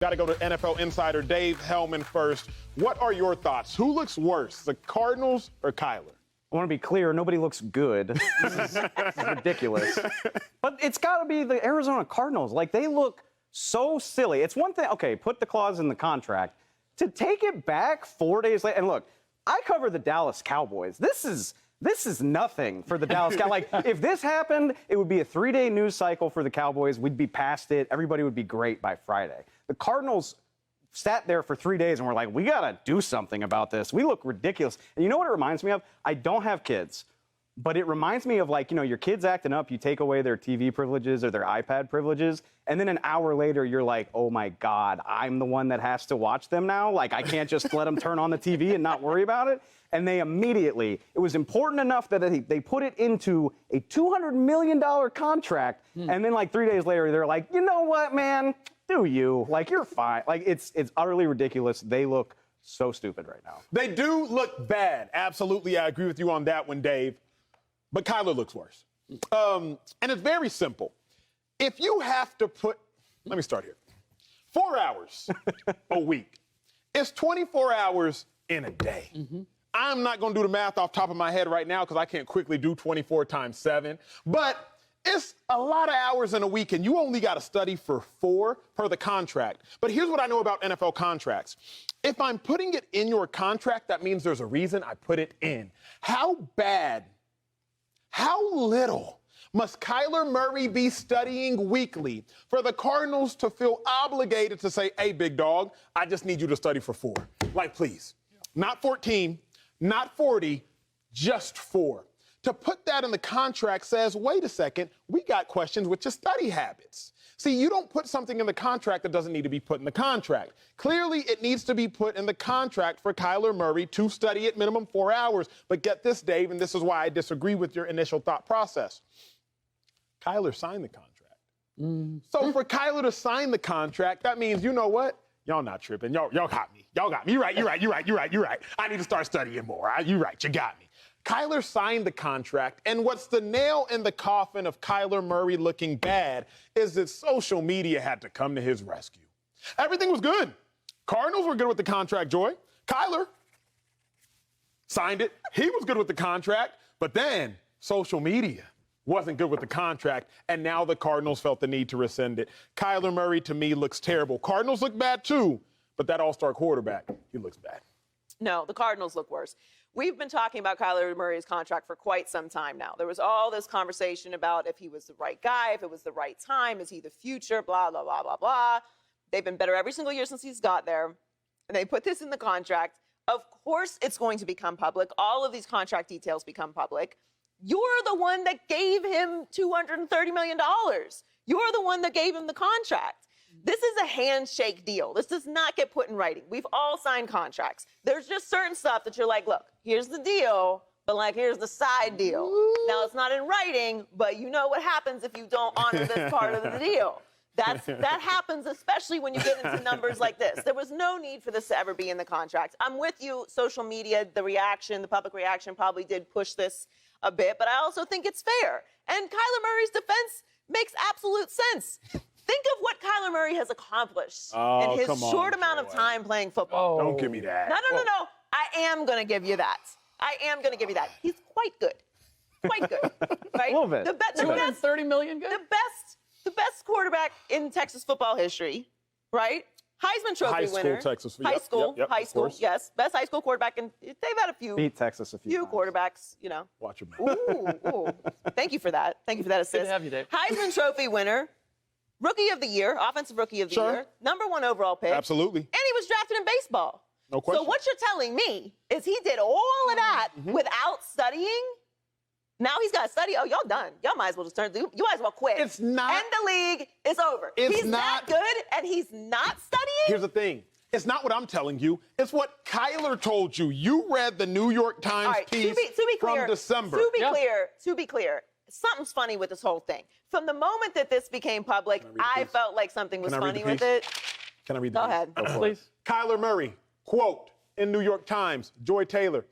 Got to go to NFL insider Dave Helman first. What are your thoughts? Who looks worse, the Cardinals or Kyler? I want to be clear, nobody looks good. This is ridiculous. But it's got to be the Arizona Cardinals. Like, they look so silly. It's one thing, okay, put the clause in the contract. To take it back 4 days later, and look, I cover the Dallas Cowboys. This is nothing for the Dallas Cowboys. Like, if this happened, it would be a 3-day news cycle for the Cowboys. We'd be past it. Everybody would be great by Friday. The Cardinals sat there for 3 days and were like, we got to do something about this. We look ridiculous. And you know what it reminds me of? I don't have kids, but it reminds me of, like, you know, your kids acting up, you take away their TV privileges or their iPad privileges, and then an hour later you're like, oh my God, I'm the one that has to watch them now? Like, I can't just let them turn on the TV and not worry about it? And they immediately, it was important enough that they put it into a $200 million contract, and then like 3 days later they're like, you know what, man? Do you? Like, you're fine. Like, it's utterly ridiculous. They look so stupid right now. They do look bad. Absolutely, I agree with you on that one, Dave. But Kyler looks worse. And it's very simple. If you have to put, let me start here, 4 hours a week, it's 24 hours in a day. I'm not going to do the math off the top of my head right now because I can't quickly do 24 times 7. But it's a lot of hours in a week, and you only got to study for 4 per the contract. But here's what I know about NFL contracts. If I'm putting it in your contract, that means there's a reason I put it in. How bad, how little must Kyler Murray be studying weekly for the Cardinals to feel obligated to say, hey, big dog, I just need you to study for 4? Like, please. Not 14, not 40, just 4. To put that in the contract says, wait a second, we got questions with your study habits. See, you don't put something in the contract that doesn't need to be put in the contract. Clearly, it needs to be put in the contract for Kyler Murray to study at minimum 4 hours. But get this, Dave, and this is why I disagree with your initial thought process. Kyler signed the contract. So for Kyler to sign the contract, that means, you know what? Y'all not tripping. Y'all got me. Y'all got me. You're right. I need to start studying more. You're right. You got me. Kyler signed the contract, and what's the nail in the coffin of Kyler Murray looking bad is that social media had to come to his rescue. Everything was good. Cardinals were good with the contract, Joy. Kyler signed it. He was good with the contract, but then social media wasn't good with the contract, and now the Cardinals felt the need to rescind it. Kyler Murray, to me, looks terrible. Cardinals look bad, too, but that all-star quarterback, he looks bad. No, the Cardinals look worse. We've been talking about Kyler Murray's contract for quite some time now. There was all this conversation about if he was the right guy, if it was the right time, is he the future, blah, blah, blah, blah, blah. They've been better every single year since he's got there. And they put this in the contract. Of course it's going to become public. All of these contract details become public. You're the one that gave him $230 million. You're the one that gave him the contract. This is a handshake deal. This does not get put in writing. We've all signed contracts. There's just certain stuff that you're like, look, here's the deal, but like, here's the side deal. Now, it's not in writing, but you know what happens if you don't honor this part of the deal. That happens, especially when you get into numbers like this. There was no need for this to ever be in the contract. I'm with you. Social media, the public reaction probably did push this a bit, but I also think it's fair. And Kyler Murray's defense makes absolute sense. Think of what Kyler Murray has accomplished in his short amount of time playing football. Don't give me that. No. I am going to give you that. He's quite good. Right? A little bit. $230 million good? The best quarterback in Texas football history, right? Heisman Trophy winner. High school, yes. Best high school quarterback. And they've had a few. Beat Texas a few times. Quarterbacks, you know. Watch him. Ooh. Thank you for that. Assist. Good to have you, Dave. Heisman Trophy winner. Rookie of the year, offensive rookie of the year, #1 overall pick. Absolutely. And he was drafted in baseball. No question. So what you're telling me is he did all of that without studying? Now he's got to study. Oh, y'all done. Y'all might as well just you might as well quit. It's not. End the league. It's over. It's he's not good, and he's not studying? Here's the thing. It's not what I'm telling you. It's what Kyler told you. You read the New York Times piece to be clear, from December. To be clear, something's funny with this whole thing. From the moment that this became public, I felt like something was funny with it. Can I read the piece? Go ahead. Please. Kyler Murray, quote, in New York Times, Joy Taylor,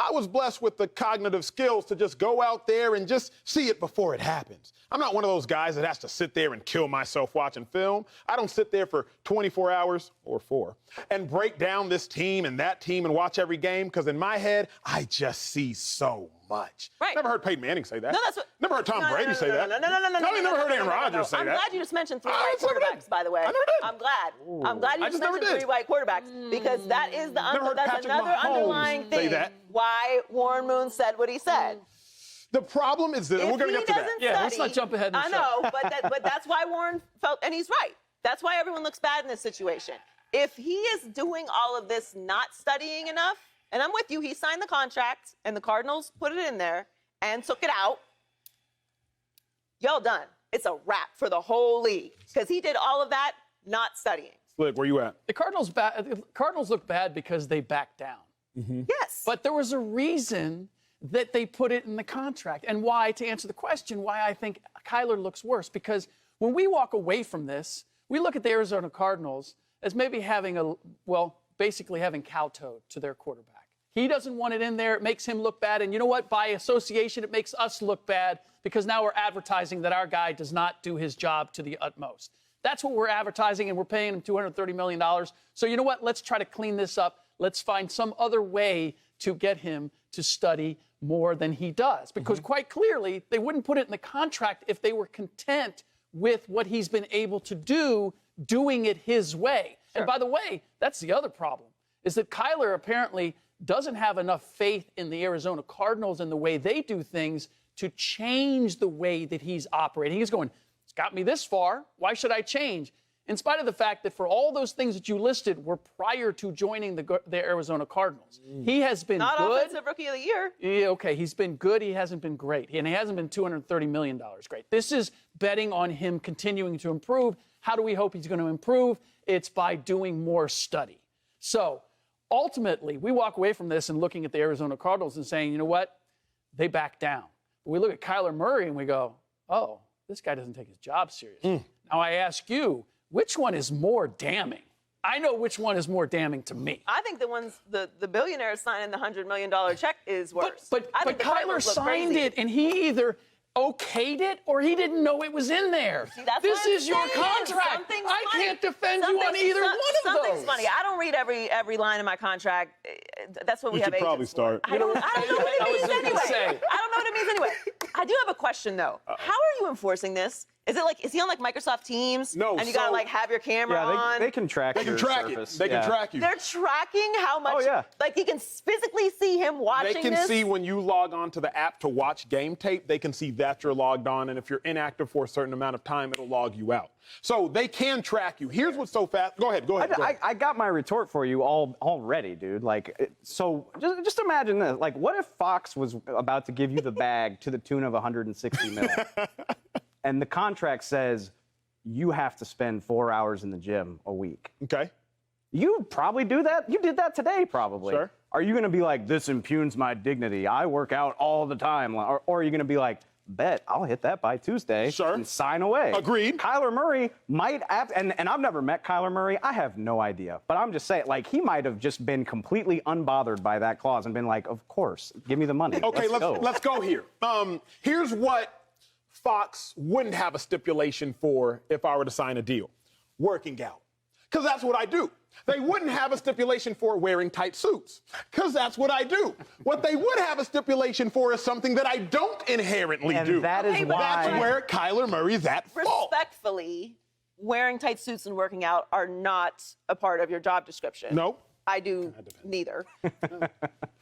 I was blessed with the cognitive skills to just go out there and just see it before it happens. I'm not one of those guys that has to sit there and kill myself watching film. I don't sit there for 24 hours or 4 and break down this team and that team and watch every game, because in my head, I just see so much. Right. Never heard Peyton Manning say that. No, that's what. Never heard Tom Brady say that. No. Probably never heard Aaron Rodgers say I'm that. glad you just mentioned 3 I white never did. quarterbacks, by the way. I never did. I'm glad. I'm glad you I just just never mentioned did. 3 white quarterbacks, because that is Never heard that's Patrick another Mahomes underlying say thing that. why Warren Moon said what he said. The problem is that we're going to get to that. Yeah, let's not jump ahead in the I know, but that's why Warren felt, and he's right. That's why everyone looks bad in this situation. If he is doing all of this not studying enough, and I'm with you, he signed the contract, and the Cardinals put it in there and took it out, y'all done. It's a wrap for the whole league, because he did all of that not studying. Slick, where you at? The Cardinals look bad because they backed down. Yes. But there was a reason that they put it in the contract. And why, to answer the question, why I think Kyler looks worse. Because when we walk away from this, we look at the Arizona Cardinals as maybe having basically having kowtowed to their quarterback. He doesn't want it in there. It makes him look bad. And you know what? By association, it makes us look bad, because now we're advertising that our guy does not do his job to the utmost. That's what we're advertising, and we're paying him $230 million. So you know what? Let's try to clean this up. Let's find some other way to get him to study more than he does. Because quite clearly, they wouldn't put it in the contract if they were content with what he's been able to do, doing it his way. Sure. And by the way, that's the other problem, is that Kyler apparently doesn't have enough faith in the Arizona Cardinals and the way they do things to change the way that he's operating. He's going, it's got me this far. Why should I change? In spite of the fact that for all those things that you listed were prior to joining the Arizona Cardinals. He has been Not good. Offensive Rookie of the Year. Yeah, okay, he's been good. He hasn't been great. And he hasn't been $230 million great. This is betting on him continuing to improve. How do we hope he's going to improve? It's by doing more study. So ultimately, we walk away from this and looking at the Arizona Cardinals and saying, you know what? They back down. But we look at Kyler Murray and we go, oh, this guy doesn't take his job seriously. Now I ask you, which one is more damning? I know which one is more damning to me. I think the billionaire signing the $100 million check is worse. But I think the Kyler Cardinals look signed crazy. it, and he either okayed it or he didn't know it was in there. See, that's This what I'm is your saying. contract. Something's I funny. can't defend you on either one of those. Something's funny. I don't read every line in my contract. That's what we You have should probably agents for. start. I don't know what I was it means just gonna anyway. say. I don't know what it means anyway. I do have a question though. How are you enforcing this? Is he on like Microsoft Teams? No, And you gotta so- like have your camera Yeah, on. they can track They can your track surface. it. They can Yeah. track you. They're tracking how much. Oh, yeah. Like you can physically see him watching They can this. see when you log on to the app to watch game tape, they can see that you're logged on. And if you're inactive for a certain amount of time, it'll log you out. So they can track you. Here's what's so fast. Go ahead. I got my retort for you already, dude. So just imagine this. Like, what if Fox was about to give you the bag to the tune of 160 mil, and the contract says you have to spend 4 hours in the gym a week? Okay. You probably do that. You did that today, probably. Sure. Are you going to be like, this impugns my dignity? I work out all the time. Or are you going to be like, bet I'll hit that by Tuesday Sure. and sign away? Agreed. Kyler Murray might have, and I've never met Kyler Murray. I have no idea. But I'm just saying, like, he might have just been completely unbothered by that clause and been like, of course, give me the money. Okay, let's let's go here. Here's what Fox wouldn't have a stipulation for if I were to sign a deal: working out. Because that's what I do. They wouldn't have a stipulation for wearing tight suits, because that's what I do. What they would have a stipulation for is something that I don't inherently And do. that is Okay, but why. That's where Kyler Murray's at fault. Respectfully, wearing tight suits and working out are not a part of your job description. No. I do neither.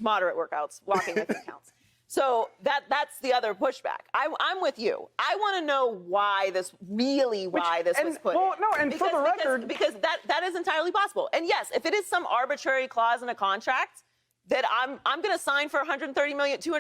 Moderate workouts, walking I think counts. So that's the other pushback. I'm with you. I want to know why this was put well, in. no, and for the record- because that is entirely possible. And yes, if it is some arbitrary clause in a contract that I'm going to sign for $230 million too.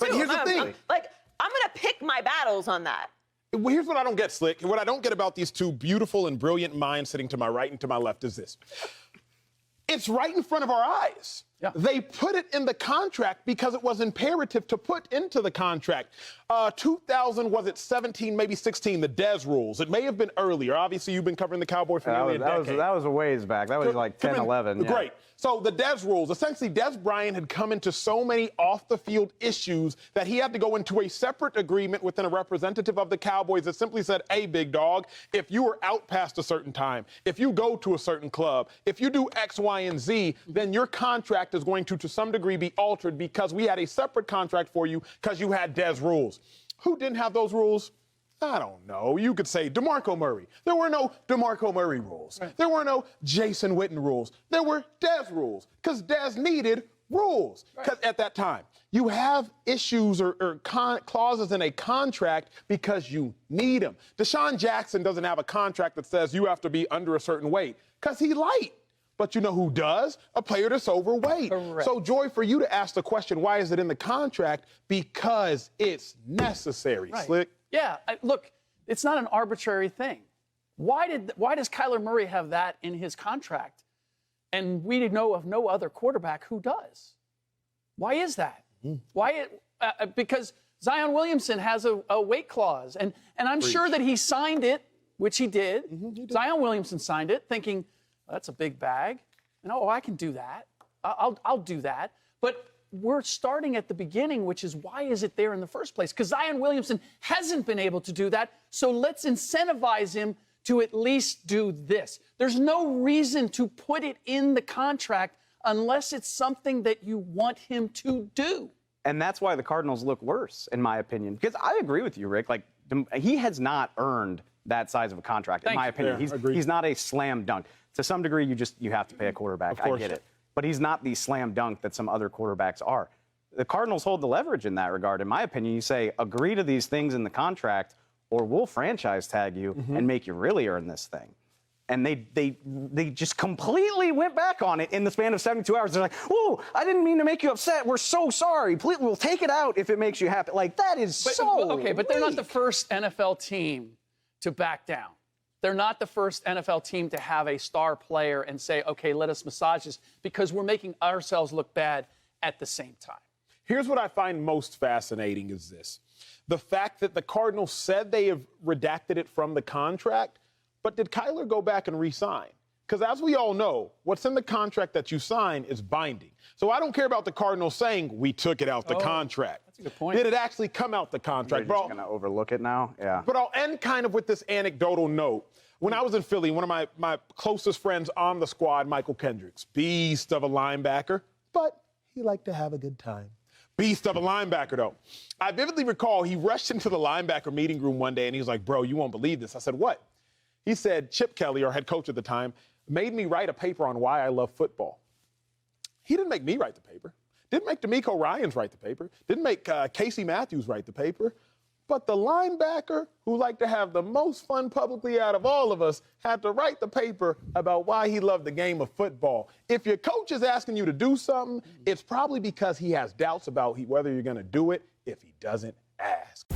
But here's the thing. I'm going to pick my battles on that. Well, here's what I don't get, Slick. What I don't get about these two beautiful and brilliant minds sitting to my right and to my left is this. It's right in front of our eyes. Yeah. They put it in the contract because it was imperative to put into the contract. 2017, maybe 16, the Dez rules. It may have been earlier. Obviously, you've been covering the Cowboys for nearly a decade. That was a ways back. That was like 10, 11. Yeah. Great. So the Dez rules, essentially Dez Bryant had come into so many off-the-field issues that he had to go into a separate agreement within a representative of the Cowboys that simply said, hey, big dog, if you are out past a certain time, if you go to a certain club, if you do X, Y, and Z, then your contract is going to some degree be altered because we had a separate contract for you because you had Dez rules. Who didn't have those rules? I don't know. You could say DeMarco Murray. There were no DeMarco Murray rules. Right. There were no Jason Witten rules. There were Dez rules because Dez needed rules at that time. You have issues or clauses in a contract because you need them. Deshaun Jackson doesn't have a contract that says you have to be under a certain weight because he's light. But you know who does? A player that's overweight. Correct. So, Joy, for you to ask the question, why is it in the contract? Because it's necessary, Right. Slick. Yeah, look, it's not an arbitrary thing. Why does Kyler Murray have that in his contract? And we know of no other quarterback who does. Why is that? Because Zion Williamson has a weight clause, and I'm sure that he signed it, which he did. He did. Zion Williamson signed it, thinking that's a big bag, and I can do that. I'll do that. But we're starting at the beginning, which is why is it there in the first place? Because Zion Williamson hasn't been able to do that, so let's incentivize him to at least do this. There's no reason to put it in the contract unless it's something that you want him to do. And that's why the Cardinals look worse, in my opinion. Because I agree with you, Rick. Like, he has not earned that size of a contract, in my opinion. Yeah, he's not a slam dunk. To some degree, you have to pay a quarterback. I get it. But he's not the slam dunk that some other quarterbacks are. The Cardinals hold the leverage in that regard. In my opinion, you say, agree to these things in the contract, or we'll franchise tag you and make you really earn this thing. And they just completely went back on it in the span of 72 hours. They're like, "Whoa, I didn't mean to make you upset. We're so sorry. Please, we'll take it out if it makes you happy." Like, that is Okay, but they're not the first NFL team to back down. They're not the first NFL team to have a star player and say, okay, let us massage this because we're making ourselves look bad at the same time. Here's what I find most fascinating is this. The fact that the Cardinals said they have redacted it from the contract, but did Kyler go back and re-sign? Because as we all know, what's in the contract that you sign is binding. So I don't care about the Cardinals saying we took it out the contract. That's a good point. Did it actually come out the contract? You're just going to overlook it now? Yeah. But I'll end kind of with this anecdotal note. When I was in Philly, one of my closest friends on the squad, Michael Kendricks, beast of a linebacker, but he liked to have a good time. Beast of a linebacker, though. I vividly recall he rushed into the linebacker meeting room one day, and he was like, bro, you won't believe this. I said, what? He said, Chip Kelly, our head coach at the time, made me write a paper on why I love football. He didn't make me write the paper. Didn't make D'Amico Ryans write the paper. Didn't make Casey Matthews write the paper. But the linebacker who liked to have the most fun publicly out of all of us had to write the paper about why he loved the game of football. If your coach is asking you to do something, it's probably because he has doubts about whether you're going to do it if he doesn't ask.